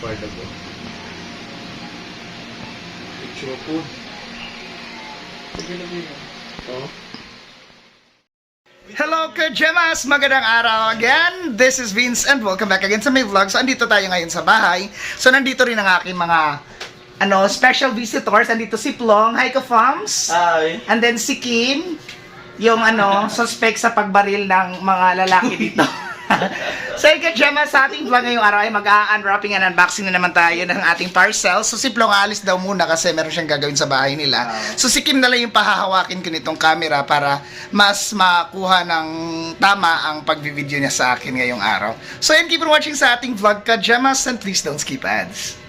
affordable. Picture po. Sige na din. Oh. Hello Kajemas! Magandang araw again! This is Vince and welcome back again sa my vlog. So, andito tayo ngayon sa bahay. So, nandito rin ang aking mga special visitors. Andito si Plong. Hi, Ka-Foms! Hi! And then si Kim, yung suspect sa pagbaril ng mga lalaki dito. So, Kajemas, sa ating vlog ngayong araw ay mag-unwrapping and unboxing na naman tayo ng ating parcel. So, si Plong alis daw muna kasi meron siyang gagawin sa bahay nila. So, si Kim na lang yung pahahawakin ko nitong camera para mas makuha ng tama ang pag-video niya sa akin ngayong araw. So, and keep on watching sa ating vlog, Kajemas, and please don't skip ads.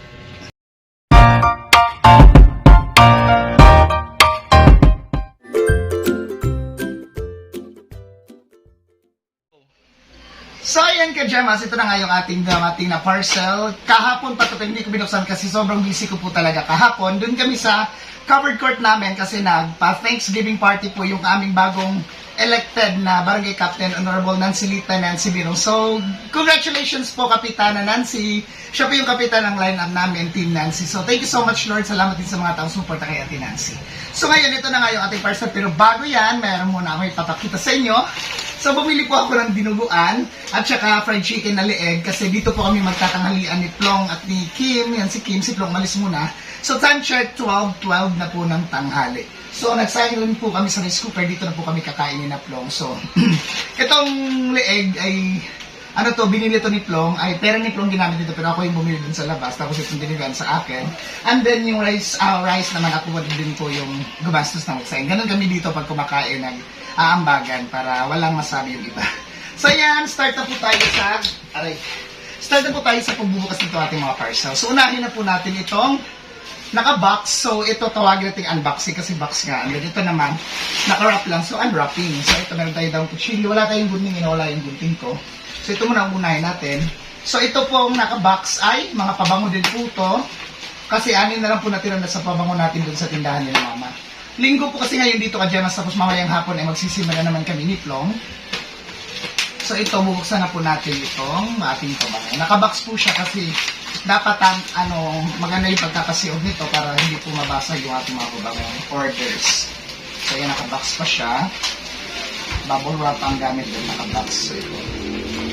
So, ayan Kajemas, ito na nga yung ating dumating na parcel. Kahapon pa ito, hindi ko binuksan kasi sobrang busy ko po talaga kahapon. Doon kami sa covered court namin kasi nagpa-Thanksgiving party po yung aming bagong elected na Barangay Captain, Honorable Nancy Lita Nancy Birong. So, congratulations po Kapitana Nancy. Siya po yung kapitan ng line-up namin, Team Nancy. So, thank you so much Lord. Salamat din sa mga taong suporta kay Ate Nancy. So, ngayon, ito na nga yung ating parcel. Pero bago yan, mayroon muna ako ipapakita sa inyo. So, bumili po ako ng dinuguan at saka fried chicken na leeg kasi dito po kami magtatanghalian ni Plong at ni Kim. Yan si Kim, si Plong malis muna. So, time check, 12 na po ng tanghali. So, nagsahin rin po kami sa rice cooker. Dito na po kami kakainin na Plong. So, itong leeg ay, binili to ni Plong. Ay, pera ni Plong ginamit dito pero ako yung bumili dun sa labas. Tapos itong dinigan sa akin. And then, yung rice naman ako din po yung gumastos na magsahin. Ganun kami dito pag kumakain aambagan para walang masabi yung iba. So, yan. Start na po tayo sa pagbubukas nito ating mga parcel. So, unahin na po natin itong naka-box. So, ito tawagin natin unboxing kasi box nga. And then, ito naman, naka-wrap lang. So, unwrapping. So, ito meron tayo daw kutsilyo. Wala tayong gunting, wala yung gunting ko. So, ito muna ang unahin natin. So, ito pong naka-box ay mga pabango din po ito. Kasi anin na lang po natira na sa pabango natin dun sa tindahan nila mama. Linggo po kasi ngayon dito Kajemas, tapos mamayang hapon ay magsisimula naman kami ni Plong. So, ito, bubuksan na po natin itong ating pabango. Naka-box po siya kasi dapat maganda yung pagkakasiog nito para hindi po mabasag yung ating mga pabangong orders. So, yan, naka-box pa siya. Bubble wrap ang gamit doon, naka-box. So, ito.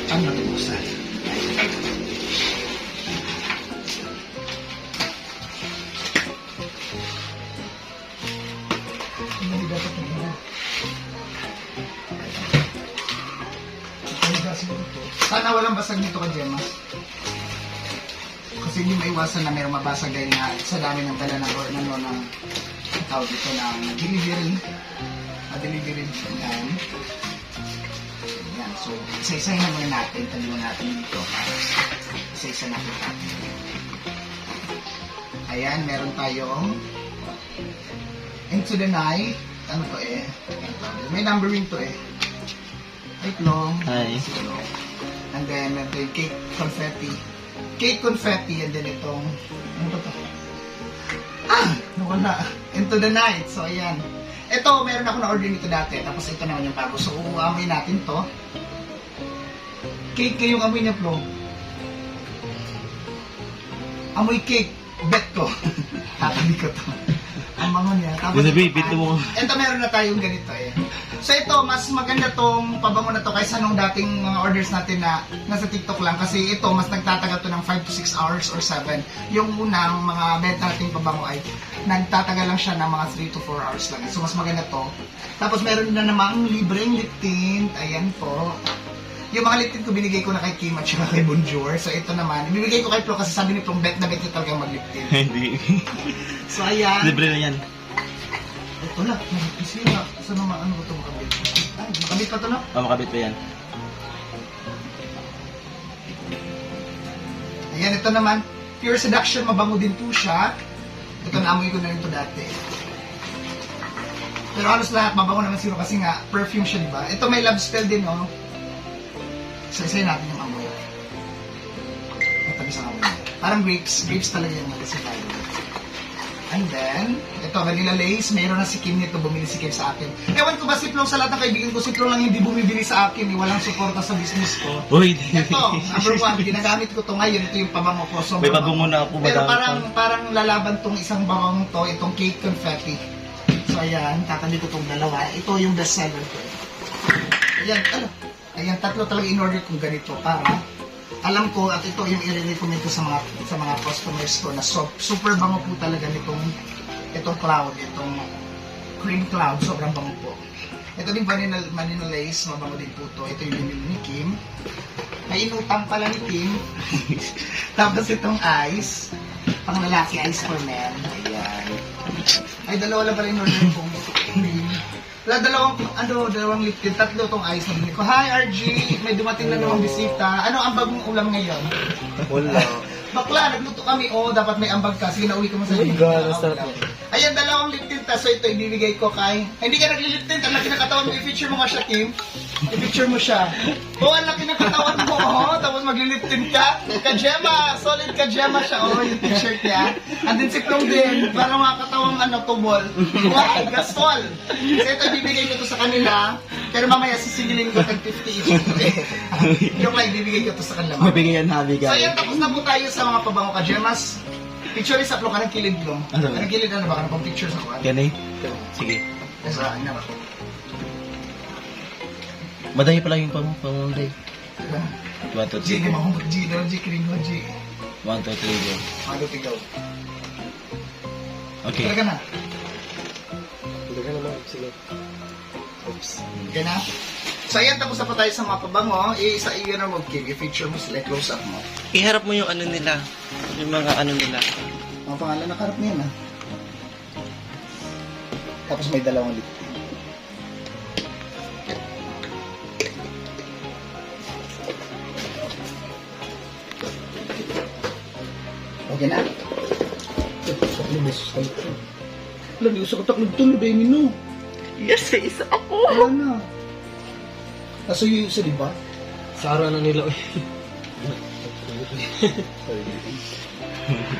Ano natin buksan? Hindi dapat na. Sana walang basag nito Kajemas. Kasi hindi maiwasan na mayroong mabasag dahil na sa dami ng dala ng tawag dito ng delivery. Delivery yan. Yan. So, isa-isahin na muna natin. Taliwan natin dito. Isa-isa natin natin. Ayan, meron tayong Into the Night. Ano to may numbering to Hi, Plong. Hi. And then, meron tayong cake confetti. Cake confetti, and then itong, ano ba ito? Nawala. Into the Night. So, ayan. Ito, meron ako na-order nito dati. Tapos ito naman yung bago. So, uuamoy natin to. Cake yung amoy niya, Plong. Amoy cake. Bet ko. Tatabi ko to. Ang bango niya. Tapos, ito meron na tayong ganito So ito, mas maganda tong pabango na to kaysa nung dating mga orders natin na nasa TikTok lang. Kasi ito, mas nagtatagal to ng 5 to 6 hours or 7. Yung unang mga benta nating pabango ay nagtatagal lang siya ng mga 3 to 4 hours lang. So mas maganda to. Tapos meron na namang libreng lip tint. Ayan po. Yung mga lip tint ko binigay ko na kay Kim at saka kay Bonjour. So ito naman, ibibigay ko kay Flo kasi sabi ni Flo, bet na bet niya talagang mag-lip tint. Hindi. So ayan. Libre na yan. Ito na, mag-isip na. Saan naman, ano ba ito makabit? Ay, makabit pa ito na? Makabit pa yan. Ayan, ito naman. Pure Seduction, mabango din po siya. Ito, naamoy ko na rin ito dati. Pero halos lahat, mabango naman siguro kasi nga, perfume siya, diba? Ito may love spell din, So, isayin natin yung amoy. Matabi sa amoy. Parang grapes. Grapes talaga yung nagkasipay. And then, Ito, vanilla lace. Mayroon na si Kim nito. Bumili si Kim sa akin. Ewan ko ba, Siplong, sa lahat ng kaibigan ko, Siplong lang hindi bumibili sa akin. Walang suporta sa business ko. Uy, Ito, number 1. Ginagamit ko to ngayon. Ito yung pabango ko. So, may bago muna ako. pero madami parang lalaban tong isang bawang to, itong cake confetti. So ayan, tatabi ko tong dalawa. Ito yung best seller ko. Ayan, ayan, tatlo talaga in-order kong ganito para alam ko at ito yung i-recommend ko sa mga customers ko na super bango po talaga itong cloud, itong cream cloud, sobrang bango po. Ito din vanilla lace, mabango din po to. Ito yung binili ni Kim. May inutang pala ni Kim. Tapos itong ice, pang lalaki, ice for men. Ayan. Ay, dalawa lang pala in order kong cream. Wala, dalawang lip tint, tatlo tong ice na binili ko. Hi, RG! May dumating na namang bisita. Ano ang bagong ulam ngayon? Wala. Bakla, nagluto kami. Dapat may ambag ka. Sige, nauwi ko mo sa Oh my God, ang sarap. Ayan, dalawang lip tint. So, ito, ibibigay ko kay... Hindi ka nagli-lip tint. Ang laki ng katawan mo. I-feature mo nga siya, Kim. I-picture mo siya. Ang laki ng katawan mo. Tapos magli-lip tint ka. Kajema! Solid Kajema siya. Yung t-shirt niya. Andin si Plong din. Para mga katawang tubol. Why? Gasol! So, ito, ibibigay ko to sa kanila. Pero mamaya, sisingilin ko tag 50 each. Yung lang, ibibigay ko to sa kanila. Mabigyan habi So, guys. ayan, tapos na po tayo sa mga pabango Kajemas. Picture is upload ka ng kilid mo. Ano? Anong kilid ano ba? Ano pang picture sa kuwan? Ganay? Sige. Sa akin na ba? Madami pala yung pamunday. 1, 2, G, 3, di mahumot G, no? G, kring mo G. 1, 2, 3, go. Ano tigaw? Okay. Talaga na. Talaga naman. Sige. Oops. Okay na? So ayan, tapos na po tayo sa mga pabango. Isa iyan na mag-give. I-feature mo sila, close up mo. Iharap mo yung ano nila. Yung mga ano nila. Ang pangalan nakarap niya na. Tapos may dalawang lip tint. Okay na? Tatlong beses kayo. Lagi sa kataklog to, lubay mino. Yes, may isa ako. Wala na. Kaso yung isa, di ba? Sara na nila.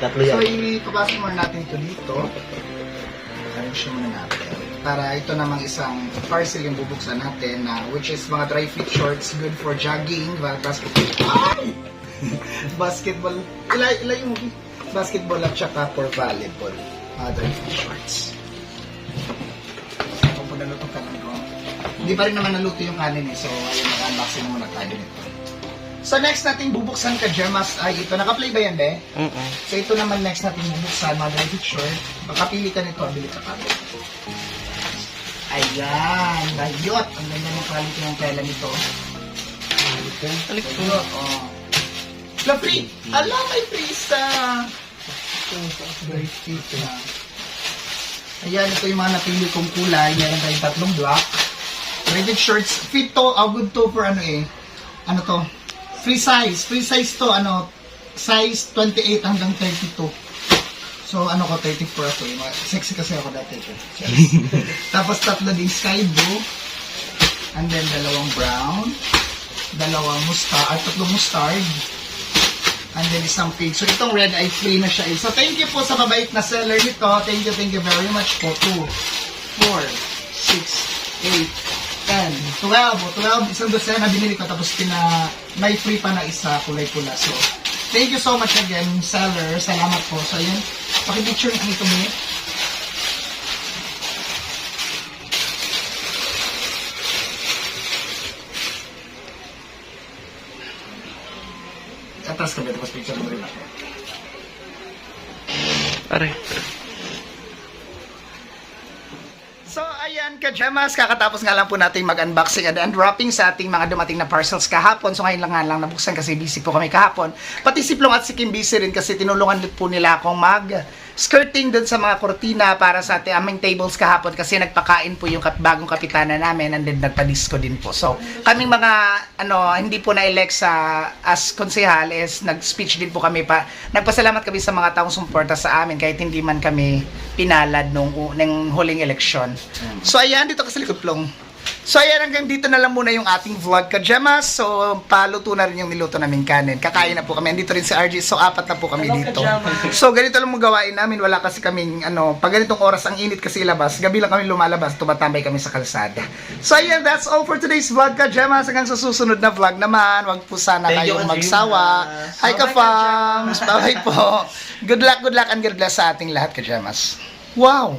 Tatlo So, yan. ipapasok muna natin ito dito. Arrange muna natin. Para ito namang isang parcel yung bubuksan natin na which is mga dry fit shorts, good for jogging, basketball. Ay! Basketball. Ila yung basketball at saka for volleyball. Mga dry fit shorts. Kung po naluto ka ng hindi pa rin naman naluto yung kanin eh. So, ayun, mag-unboxing muna tayo nito. So, next nating bubuksan ka, Gemas, ay ito. Naka-play ba yan, be? So, ito naman next nating bubuksan, mga dry fit short. Makapili ka nito, bili ka kagad. Ayan, bayot. Ang ganda ng quality ng tela nito. Alik ko. Bayot, La free! Ala, may prisa! Very fit na. Ayan, ito yung mga napili kong kulay. Meron tayong tatlong black. Rated shorts. Fit to, good to for ano to? Free size to, size 28 hanggang 32. So, ko, 34 ako. Sexy kasi ako dati. Tapos, tatlo din sky blue. And then, dalawang brown. Dalawang mustard. Tatlong mustard. And then, isang pink. So, itong red ay free na siya. So, thank you po sa mabait na seller nito. Thank you very much po. 2, 4, 6, 8, 10, 12. Isang dosena binili ko. Tapos, may free pa na isa. Kulay pula. So, thank you so much again, seller. Salamat po. So, yun. Pakipicture ang ito mo. Atras ka ba? Tapos picture mo rin ako. Aray. So, ayan ka-Gemas, kakatapos nga lang po natin mag-unboxing and unwrapping sa ating mga dumating na parcels kahapon. So, ngayon lang nga lang nabuksan kasi busy po kami kahapon. Pati si Plong at si Kim busy rin kasi tinulungan po nila akong mag-skirting dun sa mga kortina para sa ating aming tables kahapon kasi nagpakain po yung bagong kapitana namin and then nagpa-disco din po. So, kaming mga, hindi po na-elect as konsehal is nag-speech din po kami pa. Nagpasalamat kami sa mga taong sumuporta sa amin kahit hindi man kami pinalad nung huling eleksyon. So, ayan, dito ka sa likod, Plong. So ayan, hanggang dito na lang muna yung ating vlog ka-Gemas. So paluto na rin yung niluto namin kanin. Kakain na po kami. Andito rin si RG. So 4 na po kami dito. So ganito lang mong gawain namin. Wala kasi kaming pag ganitong oras ang init kasi ilabas. Gabi lang kami lumalabas. Tumatambay kami sa kalsada. So ayan, that's all for today's vlog ka-Gemas. Hanggang sa susunod na vlog naman. Wag po sana Thank you, kayong Ka-Gemas. magsawa. Hi ka-fams! Bye-bye po. Good luck and God bless sa ating lahat ka-Gemas. Wow!